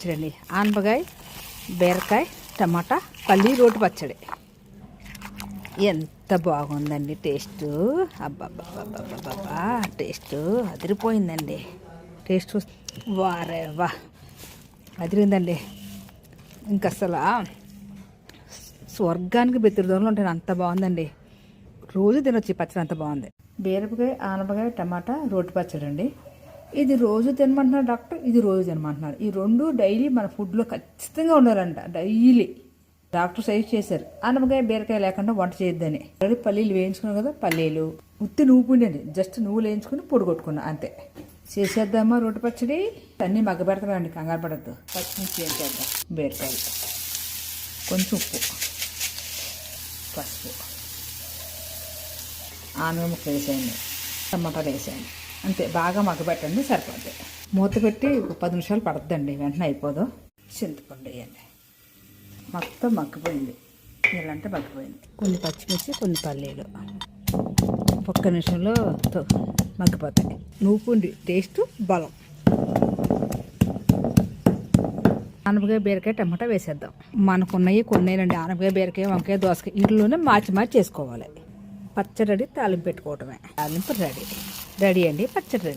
పచ్చడి అండి. ఆనపకాయ, బీరకాయ, టమాటా, పల్లి రోటి పచ్చడి. ఎంత బాగుందండి టేస్ట్. అబ్బాబ్బాబ్బాబ్బా టేస్ట్ అదిరిపోయిందండి. టేస్ట్ వారే వా అదిరిందండి. ఇంక అసలు స్వర్గానికి బెత్తిరిదోళ్ళు ఉంటాయి, అంత బాగుందండి. రోజు తినొచ్చు ఈ పచ్చడి, అంత బాగుంది. బీరకాయ, ఆనపకాయ, టమాటా రోటి పచ్చడి అండి. ఇది రోజు తినమంటున్నారు డాక్టర్, ఇది రోజు తినమంటున్నారు. ఈ రెండు డైలీ మన ఫుడ్లో ఖచ్చితంగా ఉండాలంట. డైలీ డాక్టర్ సజెస్ట్ చేశారు. ఆనపకాయ, బీరకాయ లేకుండా వంట చేయొద్దని. పల్లీలు వేయించుకున్నాం కదా, పల్లీలు ఉత్తి నువ్వు పిండి అండి. జస్ట్ నువ్వులు వేయించుకుని పొడి కొట్టుకున్నా అంతే. చేసేద్దామా రోటి పచ్చడి. అన్నీ మగ్గ పెడతామండి, కంగారు పడద్దు. పచ్చిమిర్చి వేసేద్దాం, బీరకాయలు, కొంచెం ఉప్పు, పసుపు, ఆనగ ముక్కలు వేసేయండి, టమాటాలు వేసేయండి, అంతే. బాగా మగ్గబెట్టండి, సరిపోద్ది. మూత పెట్టి 10 నిమిషాలు పడుతుందండి, వెంటనే అయిపోదు. చింతపండు వేయండి. మొత్తం మగ్గిపోయింది, ఇలాంటి మగ్గిపోయింది. కొన్ని పచ్చిమిర్చి, కొన్ని పల్లీలు 1 నిమిషంలో మగ్గిపోతాయి. నువ్వుపిండి టేస్ట్ బలం. ఆనపకాయ, బీరకాయ, టమాటా వేసేద్దాం. మనకున్నవి కొన్నేనండి. ఆనపకాయ, బీరకాయ, వంకాయ, దోసకాయ ఇంట్లోనే మార్చి చేసుకోవాలి. పచ్చడి రెడీ, తాలింపు పెట్టుకోవటమే. తాలింపు రెడీ అండి, పచ్చడి రెడీ.